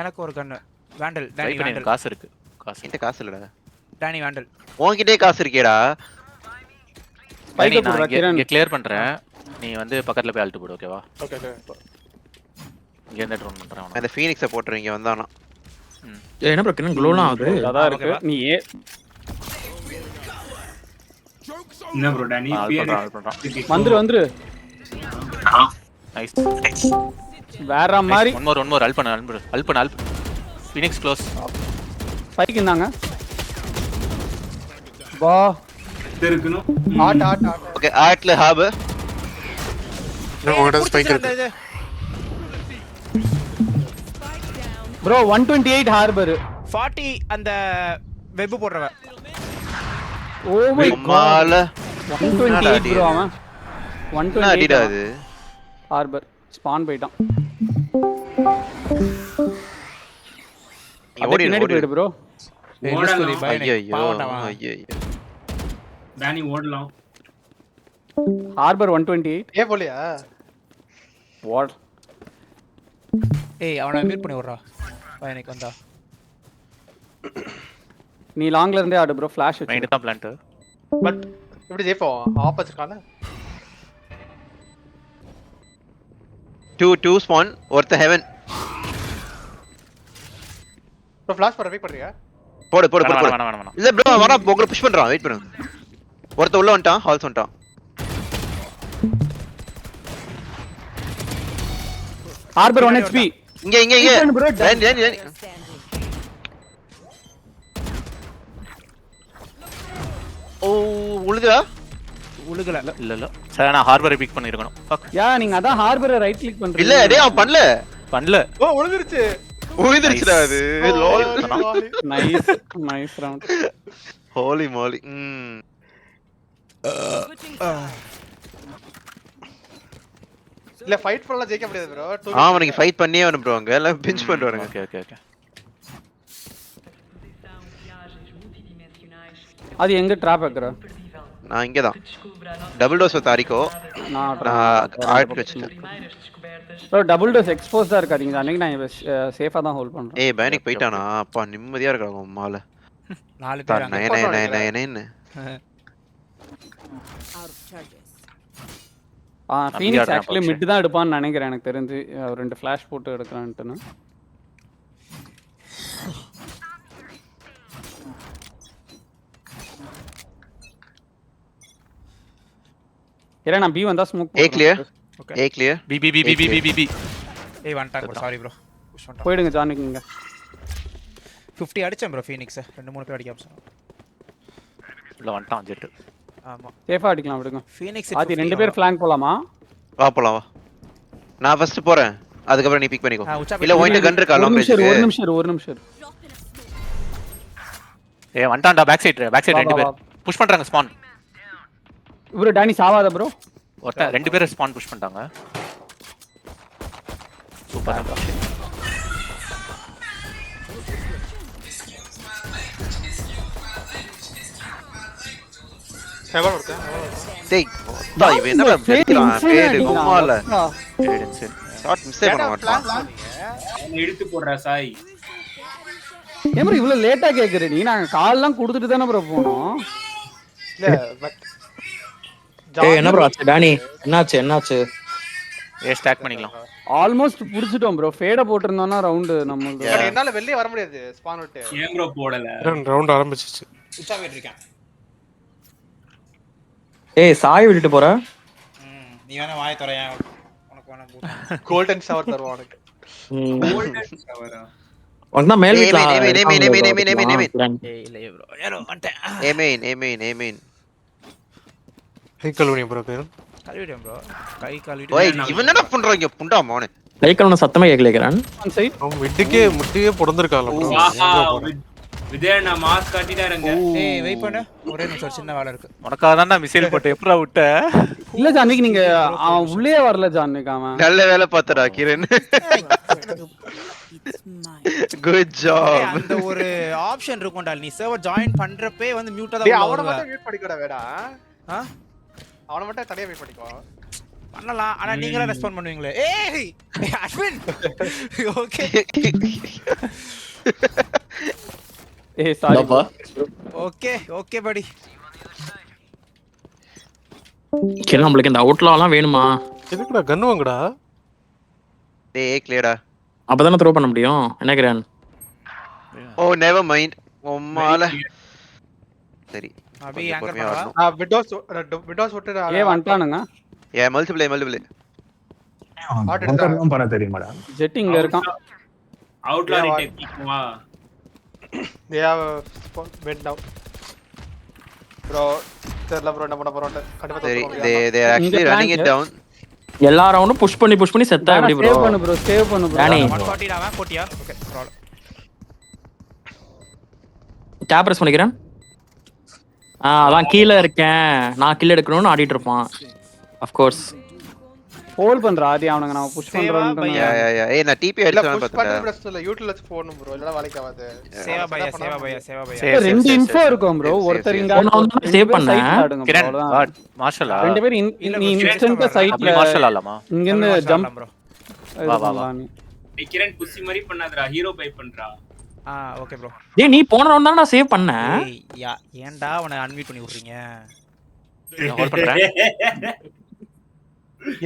எனக்கு ஒரு கன். வேண்டல் ட்ரை டேனி பண்ணி வேண்டல். காசு இருக்கு. என்கிட்ட காசு இல்லடா. டானி வேண்டல் உன்கிட்டயே காசு இருக்கேடா. ஸ்பைக்க நான் போடுறா கிரண். இங்க கிளியர் பண்றேன். நீ வந்து பக்கத்துல போய் அல்ட் போடு ஓகேவா? Okay okay. இங்க இருந்து ட்ரோன் பண்றேன் அவன. அந்த ஃபீனிக்ஸை போட்டுருங்க வந்தானா. என்ன ப்ரோ கிரண் க்ளோலாம் ஆகுது. அதான் இருக்கு. நீ என்ன ப்ரோ டானி ஆல் பண்றான். வந்துரு. நைஸ். வேற மாதிரி ஒன் மோர் அல்ட் பண்ணு. Phoenix close. ஸ்பைக் இருந்தாங்க. வா இருக்கணும். ஆட். ஓகே ஆட்ல ஹாப். உங்ககிட்ட ஸ்பைக் இருக்கு. ப்ரோ 128 ஹார்பர் 40 அந்த வெப் போடுறவ. ஓ மை மால 128 ப்ரோ அவன். என்ன அடிடா 128 அது. ஹார்பர் ஸ்பான் போயிட்டான். ஓடி பின்னாடி போயிடு ப்ரோ. ஐயோ. டானி ஓடலாம். ஹார்பர் 128 ஏ போலியா? வாட்? ஏய் அவனை மியூட் பண்ணி விடுறா. எனக்கு வந்தா. நீ லாங்ல இருந்தே ஆடு ப்ரோ. ஃபிளாஷ் வச்சு. மைண்ட் தான் பிளான்ட். பட் இப்படி ஜெயிப்போம். ஆப்போசிட் கான 2 ஸ்பான் ஒருத்த ஹெவன். ப்ரோ ஃபிளாஷ் போற வெயிட் பண்றியா? போடு. வேணாம். இல்ல ப்ரோ வரா போகற புஷ் பண்றான். வெயிட் பண்ணு. ஒருத்த உள்ள வந்துட்டான். ஹால்ஸ் வந்துட்டான். Harbor 1 HP. இங்க bro, Standing. ஓ உழுதா. உழுகல. இல்ல சரி நான் ஹார்பரை பிக் பண்ணிருக்கணும். ஃபக். யா நீங்க அதான் ஹார்பரை ரைட் கிளிக் பண்றீங்க. இல்ல டேய் அவன் பண்ணல. ஓ உழுந்துருச்சு. உழுதுருச்சுடா அது. Lol. Nice round. Holy moly. Switching sides. இல்ல ஃபைட் பண்ணலாம் ஜெயிக்க முடியாது ப்ரோ. அவனுக்கு ஃபைட் பண்ணியே அவனு ப்ரோ அங்க எல்லாம் பிஞ்ச் பண்றானுங்க. ஓகே. அது எங்க டிராப் வைக்கற? நான் இங்க தான். டபுள் டோஸ் தாரிக்கோ. நான் ஆர்ட் வச்சிட்டேன். ப்ரோ டபுள் டோஸ் எக்ஸ்போஸ்டா இருக்காதீங்க. அன்னைக்கு நான் சேஃபா தான் ஹோல்ட் பண்றேன். ஏய் பேனிக் போய்ட்டானா? அப்பா நிம்மதியா இருக்காங்க உம்மால. 4 பேர் அங்க. 9 Out of charges. Phoenix actually mid தான் எடுப்பான்னு நினைக்கிறேன் எனக்கு தெரிஞ்சு. ரெண்டு ஃபிளாஷ் போட்டு எடுக்கறான்ட்டுன்னு. ஏன்னா நான் பி வந்தா ஸ்மோக் ஏ கிளியர். ஏ கிளியர். பி. ஏய் வந்துட்டாங்க ப்ரோ. Sorry bro. புஷ் பண்ணிட்டான். போய்டுங்க ஜானிக்குங்க. 50 அடிச்சேன் ப்ரோ ஃபீனிக்ஸ். 2-3 பேர் அடிக்க ஆப்ஷன். உள்ள வந்துட்டான் ஜெட். ஆமா. சேஃபா அடிக்கலாம் விடுங்க. ஃபீனிக்ஸ் ஆதி ரெண்டு பேர் ஃபிளாங்க் போலாமா? வா போலாம் வா. நான் ஃபர்ஸ்ட் போறேன். அதுக்கு அப்புறம் நீ பிக் பண்ணிக்கோ. இல்ல ஒயிட் கன் இருக்கா லாங் ரேஞ்சுக்கு? ஒரு நிமிஷம். ஏய் வந்துட்டான்டா பேக் சைடு ரெண்டு பேர் புஷ் பண்றாங்க ஸ்பான். ப்ரோ டானி சாவாத ப்ரோ. ஒருத்த ரெண்டு பேர் ஸ்பான் புஷ் பண்ணிட்டாங்க. சூப்பர். ஹெவன் ஒருத்தன். டேய் இவன் என்னடா வெடிக்கிறான்? பேடு உம்மால. ஷாட் மிஸ் பண்ண மாட்டான். எடுத்து போடுறா சாய். ஏன் ப்ரோ இவ்வளவு லேட்டா கேக்குற நீ? நாங்க கால்லாம் கொடுத்துட்டு தானே ப்ரோ போனோம். இல்ல பட் ஏய் என்ன ப்ரோ ஆச்சு டானி? என்னாச்சு? ஏ ஸ்டாக் பண்ணிக்கலாம். ஆல்மோஸ்ட் புடிச்சிட்டோம் ப்ரோ. ஃபேட போட்டுறதோம்னா ரவுண்ட் நமக்கு. என்னால வெளிய வர முடியாது ஸ்பான் விட்டு. ஏன் ப்ரோ போடல? ரவுண்ட் ஆரம்பிச்சிச்சு. உச்சா போயிட்டு இருக்கேன். ஏய் சாய் விட்டுட்டு போற? நீ வேணா வாய் தரையா. உனக்கு வேணா கோல்டன் ஷவர் தருவான் உனக்கு. கோல்டன் ஷவரா? உனக்கு மேல் வீட்ல ஏய் இல்ல ப்ரோ. யாரோ வந்துட்டேன். ஏமேன். கை கழுவுனி ப்ரோ. கழுவிட்டேன் ப்ரோ. கை ஓய் கழுவிட்டு. இவன் என்னடா பண்றாங்க புண்டா மோனே. லைக்கல்ன சத்தமா கேக்கலங்கறான். One side. அவன் முட்டியே பொடந்திருக்கால ப்ரோ. விஜய் நான் மாஸ் காட்டிட்டாருங்க. ஏய் வெயிட் பண்ணு. ஒரே நிமிஷம் சின்ன வேலை இருக்கு. உனக்காக தான் மிசைல் போட்டு எப்பறா விட்ட? இல்ல ஜானிக்கு நீங்க அவன் உள்ளே வரல ஜானிக்கு அவன். நல்ல வேலை பார்த்தடா கிரண். Good job. அந்த ஒரு ஆப்ஷன் இருக்கும்டா. நீ சர்வர் ஜாயின் பண்றப்பே வந்து மியூட்டா தான் டேய் உள்ள அவன வருவ. மட்டும் மியூட் பண்ணிக்கடா வேடா. அவன மட்டும் தனியா மியூட் பண்ணிக்கோ. பண்ணலாம். ஆனா நீங்களே ரெஸ்பாண்ட் பண்ணுவீங்களே. ஏய் அஸ்வின். ஓகே. ஏய் சாரி இந்தாப்பா. ஓகே ஓகே படி. கிரண் நம்மளுக்கு இந்த அவுட்லாலாம் வேணுமா? எதுக்குடா கன்னு வாங்கடா? டேய் கிளியரா. அப்பதானே த்ரோ பண்ண முடியும். என்ன கிரண்? ஓ நெவர் மைண்ட். உம்மால. சரி. அபி கொஞ்சம் ஆங்கர் பொறுமையா பண்ணவா? வரணும். விண்டோஸ் விட்டு ஏ வந்துட்டானுங்க. ஏ மல்டிப்ளை. கவுண்டர்லாம் பண்ண தெரியுமாடா? ஜெட் இங்க இருக்கான். அவுட்லா ரீடேக் வா. they have went down bro. தெரியல ப்ரோ என்ன பண்ண போறோம்னு கண்டிப்பா சரி தோத்துறோம். they are actually இங்க running it plant. down. எல்லா ரவுண்டும் புஷ் பண்ணி செத்தா எப்படி ப்ரோ? சேவ் பண்ணு ப்ரோ, சேவ் பண்ணு ப்ரோ. டேனி 140 டா அவன் 40யா? Okay problem. டேப் பிரஸ் பண்ணிக்கிறேன். அதான் கீழ இருக்கேன். நான் கில் எடுக்கணும்னு ஆடிட்டு இருப்பான். of course. ஹோல்ட் பண்றா ஆதி அவனுங்க நம்ம புஷ் சேவா பண்றோம். பையா. Yeah. ஏய் நான் டிபி இல்ல அடிச்சலாம் புஷ் பண்ண பார்த்தேன். பிரச்சனை இல்ல யூடில் வச்சு போடணும் ப்ரோ இல்லனா வேலைக்கு ஆகாது. சேவா பையா. சரி, ரெண்டு சரி, இன்ஃபோ சரி. இருக்கும் ப்ரோ. ஒருத்தர் இங்க ஒண்ணு வந்து save பண்ணேன். கிரண் வாட் மார்ஷலா? ரெண்டு பேர் நீ இன்ஸ்டன்ட்டா அப்படி சைட்ல மார்ஷல் ஆலாமா? இங்க இருந்து ஜம்ப் ப்ரோ. வா. டேய் கிரண் புசி மாதிரி பண்ணாதடா. ஹீரோ பை பண்றா. Okay bro. டேய் நீ போன ரவுண்ட் தான் நான் சேவ் பண்ணேன். ஏய் ஏன்டா அவனை அன்மியூட் பண்ணி விடுறீங்க? நான் ஹோல்ட் பண்றேன்.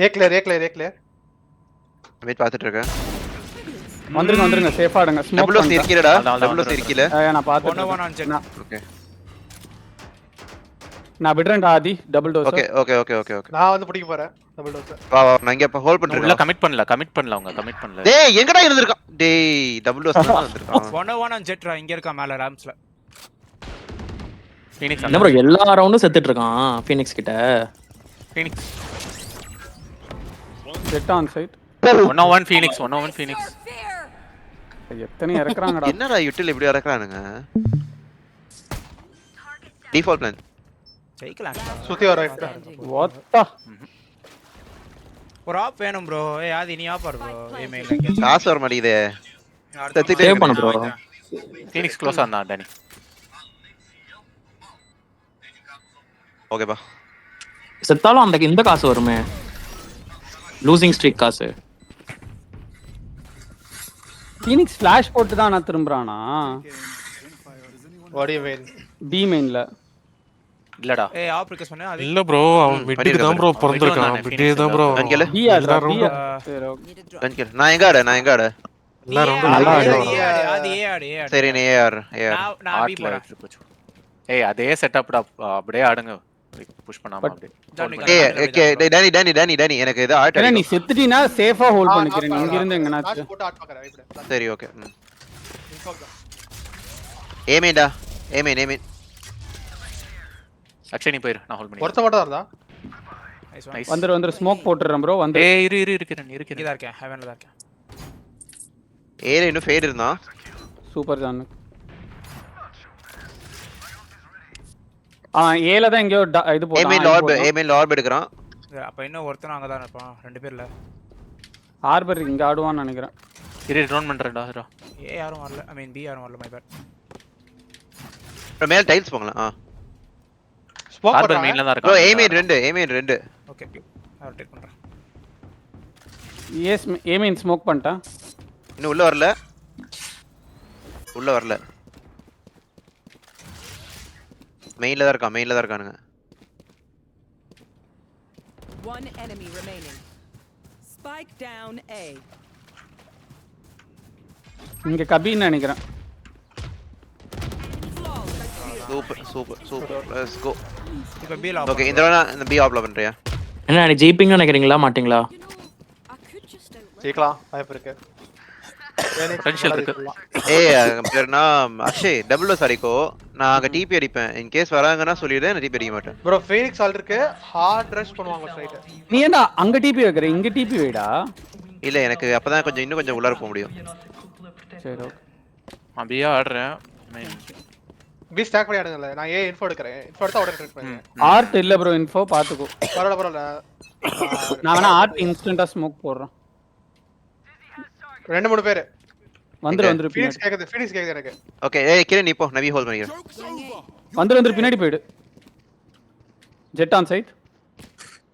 ஏ கிளியர் வெயிட் பார்த்துட்டு இருக்கேன். வந்துருங்க சேஃபா ஆடுங்க. ஸ்மோக் டபுள்ஸ் பண்ணு. இருக்கீடா. அதான் டபுள்ஸ் இருக்கீல. நான் பாத்து 101 on jet. ஓகே. நான் விடுறேன்டா ஆதி டபுள் டோஸ். ஓகே. நான் வந்து பிடிக்க போறேன் டபுள் டோஸ். வா நான் இங்க ஹோல்ட் உள்ள பண்றேன். கமிட் பண்ணல அவங்க கமிட் பண்ணல. டேய் எங்கடா இருந்திருக்கான்? டேய் டபுள் டோஸ் தான் வந்திருக்கான். 101 on jet இங்க இருக்கா மேல ராம்ஸ்ல. ஃபீனிக்ஸ் என்ன ப்ரோ எல்லா ரவுண்டும் செத்துட்டு இருக்கான் ஃபீனிக்ஸ் கிட்ட. Phoenix Jett on side. 101 Phoenix. எத்தனை இறக்குறாங்கடா. என்னடா யூட்டில் இப்படி இறக்குறானுங்க? Default plan. ஜெயிக்கலாம். சுத்தி வர ரைட். வாட்டா. ஒரு ஆப் வேணும் ப்ரோ. ஏய் ஆதி நீ ஆப் ப்ரோ. இமெயில் எங்க? காசு வர மாட்டேங்குதே. சேவ் பண்ணு ப்ரோ. ஃபீனிக்ஸ் க்ளோஸ் ஆனா டனி. ஓகேப்பா. செத்தாலும் அந்த இந்த காசு வருமே. லூசிங் ஸ்ட்ரீக் காசு. ஃபீனிக்ஸ் ஃபிளாஷ் போட்டு தான் நான் திரும்பறானா? What you mean? பி மெயின்ல. இல்லடா. ஏய் ஆப் ரிக்வெஸ்ட் பண்ணு அது. இல்ல ப்ரோ அவன் விட்டுக்கு தான் ப்ரோ பிறந்திருக்கான். விட்டே தான் ப்ரோ. கன்கல. பி ஆடுறா. சரி ஓகே. கன்கல. நான் எங்க ஆட? எல்லா ரவுண்டும் நல்லா நல்லா ஆடு. ஆதி ஆடு. சரி நீ ஏஆர். நான் பி போறேன். ஏய் அதே செட்டப்டா அப்படியே ஆடுங்க. புஷ் பண்ணாம அப்படியே. டேனி எனக்கு இது ஆட் ஏன்னா நீ செத்துட்டீனா சேஃபா ஹோல்ட் பண்ணிக்கிறேன். இங்க இருந்து எங்கனாச்சு. நான் போட்டு ஆட் பார்க்கறேன் வைப்ல. சரி ஓகே. ஏமேன். அக்ஷய் நீ போயிரு நான் ஹோல்ட் பண்ணி. ஒருத்த மட்டும் இருந்தா நைஸ். வந்துரு ஸ்மோக் போட்டுறேன் ப்ரோ. வந்து ஏய் இரு இருக்கிறேன். இங்க தான் இருக்கேன். ஹெவன்ல தான் இருக்கேன். ஏல இன்னும் ஃபேட் இருந்தா. Super John. ஏல தான் எங்கயோ இது போறான். ஏமேன் லார்ப் எடுக்கறான். அப்ப இன்னும் ஒருத்தன் அங்க தான் இருப்பான். ரெண்டு பேர்ல. ஹார்பர் இங்க ஆடுவான்னு நினைக்கிறேன். இரு ட்ரோன் பண்றேன்டா இரு. ஏ யாரும் வரல. ஐ மீன் பி யாரும் வரல. My bad. மேல டைல்ஸ் போங்கலாம். ஸ்மோக் ஹார்பர் பண்றாங்க. மெயின்ல தான் ப்ரோ இருக்கான். ஏமேன் 2. ஓகே. நான் டேக் பண்றேன். எஸ் ஏமேன் ஸ்மோக் பண்ணிட்டான். இன்னும் உள்ள வரல. மெயின்ல தான் இருக்கானுங்க. One enemy remaining. Spike down A. இங்க கபின்னு நினைக்கிறேன். சூப்பர். Let's go. இப்ப பி ல ஓகே இந்த பி ஆப்ல பண்றியா? என்ன நீ ஜெயிப்பிங்னு நினைக்கிறீங்களா மாட்டீங்களா? ஜெயிக்கலாம் வாய்ப்பு இருக்கு. Potential இருக்கு. பேர்னா அக்ஷய் டபுள் சாரிக்கோ நான் அங்க டிபி அடிப்பேன். இன் கேஸ் வராங்கன்னா சொல்லிடு நான் டிபி அடிக்க மாட்டேன். ப்ரோ ஃபீனிக்ஸ் ஆல் இருக்கு. ஹார்ட் ரஷ் பண்ணுவாங்க ஸ்ட்ரைட். நீ ஏன்டா அங்க டிபி வைக்கிற? இங்க டிபி வைடா. இல்ல எனக்கு அப்பதான் இன்னும் கொஞ்சம் உள்ளார போக முடியும். சரி ஓகே. அப்படியே ஆடுறேன். பி ஸ்டாக் பண்ணி ஆடுங்கல. நான் ஏ இன்ஃபோ எடுக்கறேன். இன்ஃபோ எடுத்தா உடனே ட்ரீட் பண்ணுங்க. ஆர்ட் இல்ல ப்ரோ இன்ஃபோ பாத்துக்கோ. பரவாயில்ல. நான் வேணா ஆர்ட் இன்ஸ்டன்ட்டா ஸ்மோக் போடுறேன். 2-3 பேர் வந்துரு ஃபீனிக்ஸ் கேக்குது எனக்கு. ஓகே கிரண் நீ போ. நவி ஹோல்ட் பண்ணிக்கிறேன். வந்துரு பின்னாடி போய்டு. Jett on side.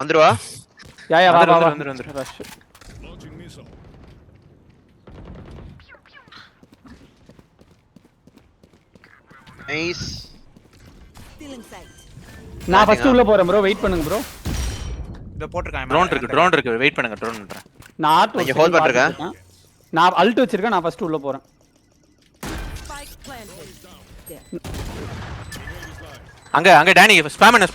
வந்துருவா. யா வா. வந்துரு. ரஷ். நைஸ். நான் ஃபர்ஸ்ட் உள்ள போறேன் ப்ரோ, வெயிட் பண்ணுங்க ப்ரோ. இத போட்டுருக்கான். ட்ரோன் இருக்கு வெயிட் பண்ணுங்க ட்ரோன் பண்றேன். நான் ஆர்ட் நீங்க hold பண்றீங்க? நான் அல்ட் வச்சிருக்கேன், நான் ஃபர்ஸ்ட் உள்ள போறேன். Spike planted. அங்க டேனி ஸ்பாம் பண்ணு.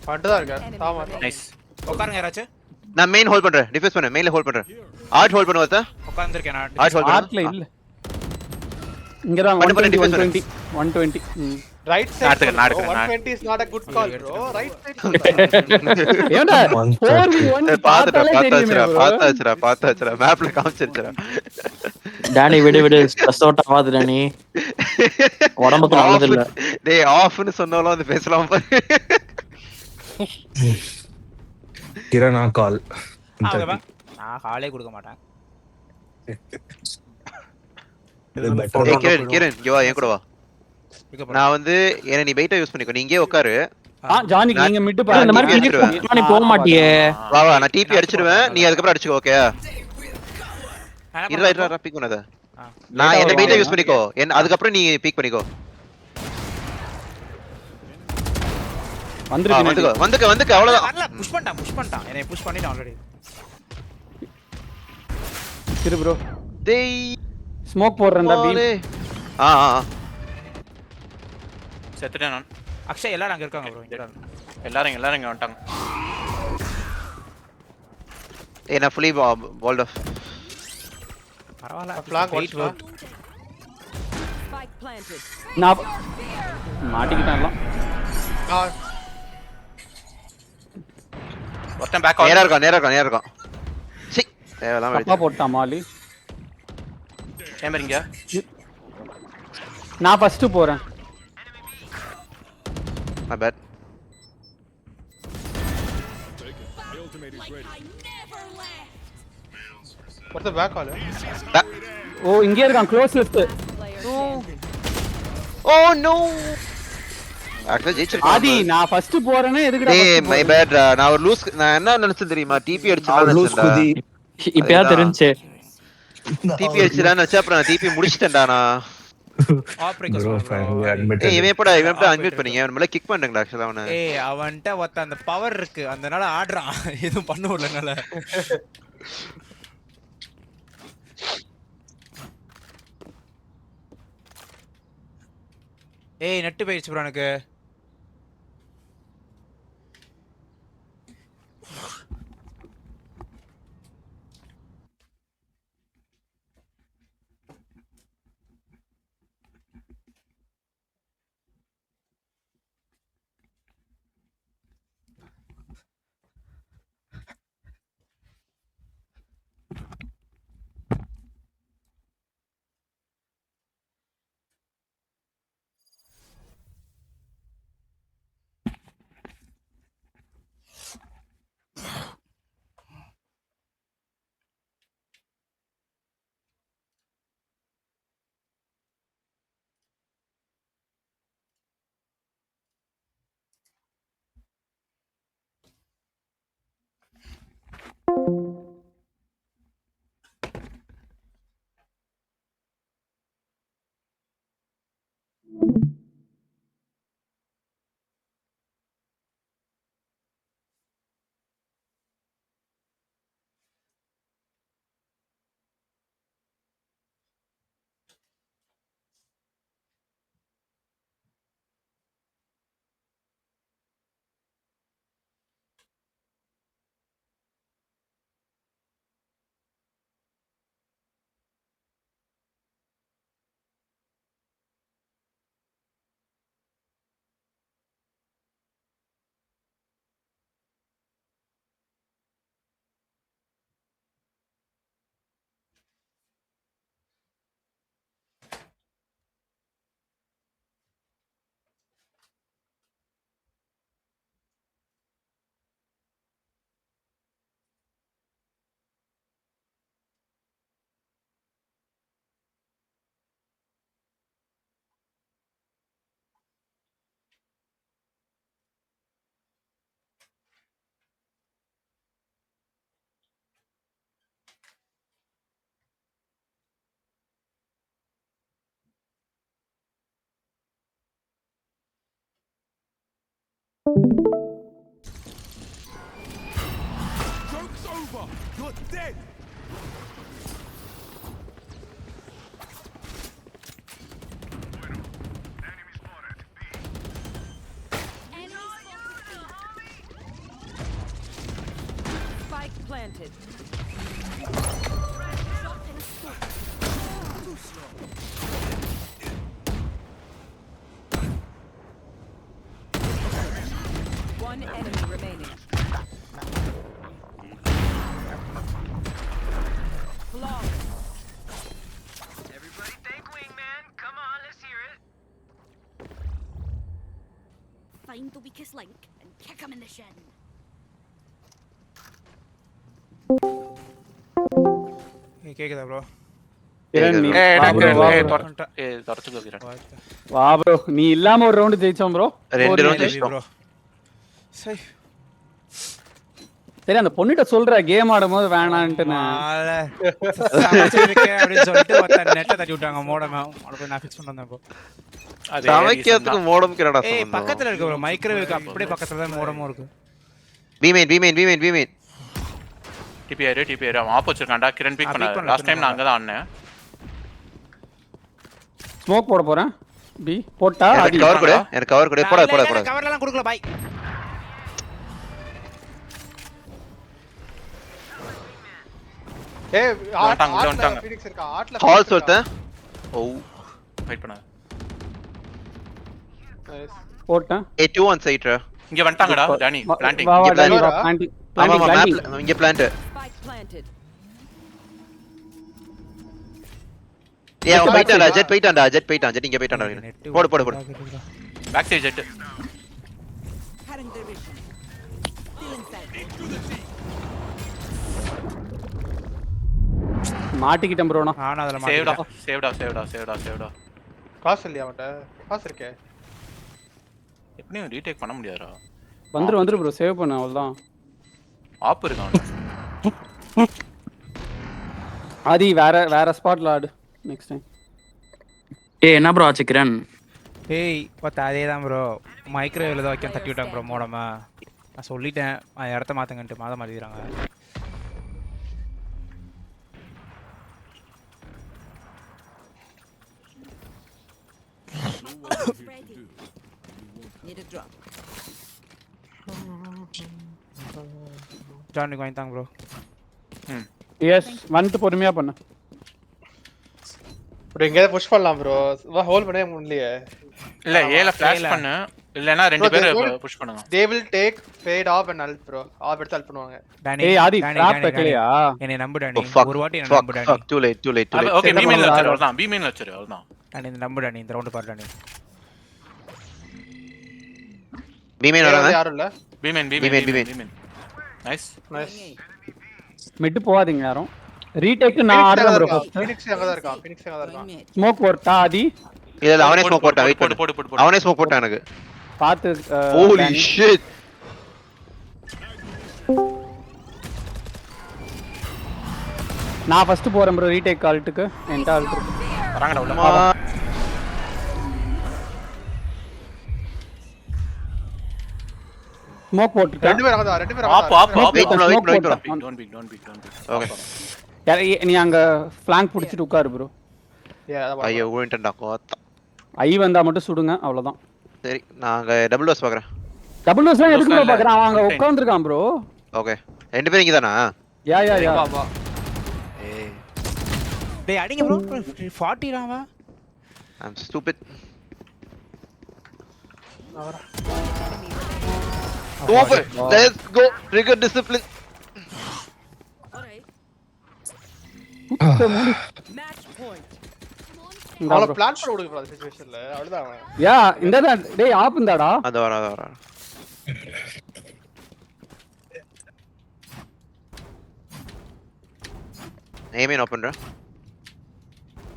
பண்ணிட்டு தான் இருக்கேன். Enemy ஆமா. remaining. நைஸ். உட்காருங்க யாராச்சும். நான் மெயின் ஹோல்ட் பண்றேன். டிஃபென்ஸ் பண்ணு. மெயின்ல ஹோல்ட் பண்றேன். ஆர்ட் ஹோல்ட் பண்ணு வரதா? உட்கார்ந்திருக்கேன் நான். ஆர்ட் ஹோல்ட் ஆர்ட்ல பண்ணு. இல்ல. இங்க தான் பண்ணு, பண்ணு, 120 defense 120. ரைட் நான் சைடு எடுத்துக்கிறேன், நான் 120 is not a good call bro. Right side. ஏன்டா 4v1 பாத்தாச்சுடா. மேப்ல காமிச்சிருச்சுடா. டேனி விடு ஸ்ட்ரெஸ் அவுட் ஆகாது டேனி. உடம்புக்கு நல்லது இல்ல. டேய் ஆஃப்னு சொன்னாலும் அது பேசலாம் பாரு. கிரணா கால். நான் காலே கொடுக்க மாட்டேன். கிரண் இங்க வா, என் கூட வா. நான் வந்து என்ன நீ வெயிட்டா யூஸ் பண்ணிக்கோ. நீ இங்கே உட்காரு. ஜானி நீங்க மிட் bro, இந்த மாதிரி நீ போக மாட்டியே. வா நான் டிபி அடிச்சிடுவேன். நீ அதுக்கு அப்புறம் அடிச்சுக்கோ. ஓகே இருடா பிக் பண்ணாத. நான் என்ன வெயிட்டா யூஸ் பண்ணிக்கோ. அதுக்கு அப்புறம் நீ பிக் பண்ணிக்கோ. வந்துக்க அவ்வளவுதான். வரல புஷ் பண்ணிட்டான். என்னை புஷ் பண்ணிட்டான் ஆல்ரெடி. சரி ப்ரோ, டேய் ஸ்மோக் போடுறேன்டா பீம். ஆ செத்துட்டேன் நான். அக்ஷய் எல்லாரும் அங்க இருக்காங்க ப்ரோ. எல்லாரும் இங்க வந்துட்டாங்க. ஏய் நான் ஃபுல்லி வால்ட் ஆஃப். பரவாயில்ல. Flank watch bro. Spike planted. நான் மாட்டிக்கிட்டேன் எல்லாம். ஒருத்தன் பேக் நேரா இருக்கான். சீ எல்லாம் தப்பா போட்டான் மாலி. சேம்பர் இங்க. நான் ஃபர்ஸ்ட் போறேன். My bad. What's the back call? ஓ இங்கே இருக்கான் க்ளோஸ் லெஃப்ட். Oh no. ஆக்சுவலா ஜெயிச்சிருக்கோம். ஆதி நான் ஃபர்ஸ்ட் போறேனே எதுக்குடா? டேய் மை பேட். நான் ஒரு லூஸ். நான் என்ன நினைச்சேன் தெரியுமா? டிபி அடிச்சலாம் நினைச்சேன்டா. இப்பயா தெரிஞ்சே. டிபி அடிச்சலாம்னு நினைச்சேன். அப்புறம் நான் டிபி முடிச்சிட்டேன்டா நான். ஏய் இவன் எப்படா அன்மியூட் பண்ணீங்க? அவன் மேல கிக் பண்ணுங்கடா ஆக்சுவலா அவனை. ஏய் அவன்ட்ட ஒருத்த அந்த பவர் இருக்கு. அதனால ஆடுறான். எதுவும் பண்ண முடியலனால. ஏய் நெட் போயிடுச்சு ப்ரோ எனக்கு. Spike planted. One enemy remaining. Flawless. Everybody take wingman. Come on, let's hear it. Find the weakest link and kick him in the shin. கேக்குதா ப்ரோ? கிரண் நீ ஏய் வா bro, வா bro. தொடச்சுக்கோ கிரண். வா ப்ரோ நீ இல்லாம ஒரு ரவுண்ட் ஜெயிச்சோம் ப்ரோ. 2 ரவுண்ட் ஜெயிச்சோம். ப்ரோ சரி சரி அந்த பொண்ணுட்ட சொல்ற கேம் ஆடும்போது வேணான்ட்டு சமைச்சிருக்கேன் அப்படின்னு சொல்லிட்டு ஒருத்தர் நெட்டை தட்டி விட்டாங்க மோடமா. போய் நான் ஃபிக்ஸ் பண்ண வந்தேன் ப்ரோ. சமைக்கிறதுக்கு மோடம் கிரடா ஏய் சொன்னோம். பக்கத்துல இருக்கு ப்ரோ மைக்ரோவேவ்க்கு அப்படியே பக்கத்துல தான் மோடமும் இருக்கு. பீமேன் டிபிஆர் அவன் ஆப் வச்சிருக்கான்டா. கிரண் பிக் பண்ண லாஸ்ட் டைம் நான் அங்க தான் ஆடுனேன். ஸ்மோக் போட போறேன். பி போட்டா எனக்கு கவர் கொடு போடா கவர்லாம் கொடுக்கல பை. ஏய் வந்துட்டாங்க. ஃபீனிக்ஸ் இருக்கா ஆட்ல ஹால்ஸ் ஒருத்தன். ஓ வெயிட் பண்ணு. போட்டேன். ஏ 2 on site. இங்க வந்துட்டாங்கடா டானி பிளான்டிங். வா இங்க டானி plant. வா பிளான்டிங் ஆமா பிளான்டிங் மேப்ல இங்க பிளான்ட். Spike planted. ஏ அவன் போயிட்டான்டா ஜெட் போயிட்டான் ஜெட் இங்க போயிட்டான்டா. போடு back side Jett. Cutting their vision. Still inside. மாட்டிக்கிட்டேன் ப்ரோ நான். ஆனா அதல சேவ்டா. காசு இல்லையா அவன்ட்ட? காசு இருக்கே. எப்படியும் ரீடேக் பண்ண முடியாதுடா. வந்துரு ப்ரோ சேவ் பண்ணு அவ்வளவுதான். ஆப் இருக்கு அவனுக்கு. ஆதி வேற ஸ்பாட்ல ஆடு நெக்ஸ்ட் டைம். ஏய் என்ன ப்ரோ ஆச்சு கிரண்? ஏய் பார்த்தா அதே தான் ப்ரோ மைக்ரோவேவ்ல தான் வைக்க தட்டி விட்டாங்க ப்ரோ மோடமா. நான் சொல்லிட்டேன் இடத்த மாத்துங்கன்ட்டு மாத்திடுறாங்க. Need a drop. ஜானிக்கு வாங்கிட்டாங்க ப்ரோ. எஸ் வந்து பொறுமையா பண்ணு. ப்ரோ எங்க புஷ் பண்ணலாம் ப்ரோ. வா ஹோல் பண்ணவே முடியலையே. இல்ல ஏல ஃபிளாஷ் பண்ணு இல்லனா ரெண்டு பேர் புஷ் பண்ணுங்க. they will take fade off and ult bro. Off எடுத்து ult பண்ணுவாங்க. ஏய் ஆதி ட்ராப் வைக்கலையா? என்னை நம்பு டானி. ஒரு வாட்டி என்ன நம்பு Danny. too late. Okay B மெயின்ல வச்சிரு அவ்வளவுதான். பி மெயின்ல வச்சிரு அவ்வளவுதான். டானி இந்த நம்பு டானி இந்த ரவுண்ட் பாரு டானி. பீமேன் வராங்க. யாரும் இல்ல. பீமேன். நைஸ். மிட் போவாதீங்க யாரும். ரீடேக் நான் ஆடுறேன் ப்ரோ ஃபர்ஸ்ட். ஃபீனிக்ஸ் அங்க தான் இருக்கான். ஸ்மோக் போட்டா ஆதி. இல்ல அவனே ஸ்மோக் போட்டான். வெயிட் பண்ணு. அவனே ஸ்மோக் போட்டான் எனக்கு. பாத்து holy shit. நான் ஃபர்ஸ்ட் போறேன் ப்ரோ ரீடேக் ஆல்ட்டுக்கு. என்ட ஆல்ட் இருக்கு. வராங்கடா உள்ள. ஸ்மோக் போட்டுட்டேன். ரெண்டு பேர் அங்க தான். ஆப் வெயிட் பண்ணு. Don't peak. ஓகே நீ அங்க ஃப்ளாங்க் புடிச்சிட்டு உட்காரு ப்ரோ. ஐயோ ஓயிட்டேன்டா கோத்தா. ஐ வந்தா மட்டும் சுடுங்க அவ்வளவுதான். சரி நாங்க டபுள் டோஸ் பார்க்கறேன். டபுள் டோஸ்லாம் எதுக்கு ப்ரோ பார்க்கறான்? அவன் அங்க உட்கார்ந்திருக்கான் ப்ரோ. ஓகே ரெண்டு பேரும் இங்க தானா? யா ஏய் டேய் அடிங்க ப்ரோ 40 ராவா. I'm stupid. Over. Let's go. Trigger discipline. All right. Match point. அவள பிளான் பண்ண விடுங்க ப்ரோ அந்த சிச்சுவேஷன்ல. அவ்வளவுதான் அவன். யா இந்தடா டேய் ஆப் இந்தடா. அது வர. ஏமேன் ஓபன்டா.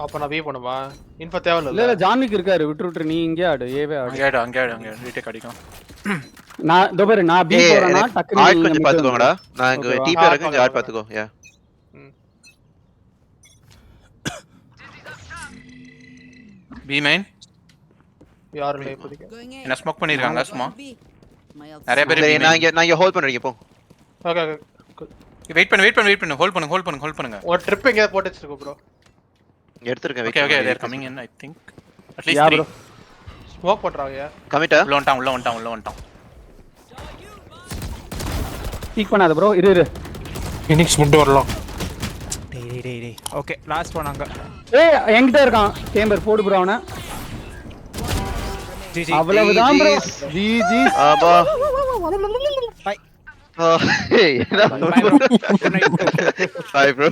அப்ப நான் பீ பண்ணுமா? இன்ஃபோ தேவல இல்ல ஜான்விக் இருக்காரு. விட்டு நீ இங்கே ஆடு. ஏவே ஆடு. அங்க ரீடேக் அடிக்கும். நான் தோபர் நான் பி போறேனா டக்கு ஆட் கொஞ்சம் பாத்துக்கோங்கடா. நான் இங்க டிபி இருக்கு கொஞ்சம் ஆட் பாத்துக்கோ. யா பி மெயின் யார் இல்ல இப்போதைக்கு. என்ன ஸ்மோக் பண்ணிருக்காங்க சும்மா. நிறைய பேர் சரி நான் இங்க ஹோல்ட் பண்றீங்க போ. ஓகே வெயிட் பண்ணு ஹோல்ட் பண்ணுங்க ஒரு ட்ரிப் எங்க போட்டு வச்சிருக்கோம் ப்ரோ. எடுத்துருக்கேன். Okay they are coming in I think at least Yeah, 3 bro. Smoke போட்றாங்க. கமிட்டா உள்ள வந்துட்டான் பீக் பண்ணாத ப்ரோ. இரு. Phoenix மட்டும் வரலாம். டேய் ஓகே லாஸ்ட் ஒன் அங்க. ஏய் என்கிட்ட இருக்கான் சேம்பர். போடு ப்ரோ அவன. ஜிஜி அவ்வளவுதான் ப்ரோ. ஜிஜி. ஆபா. பை ஏய். Bye bro. Bye bro.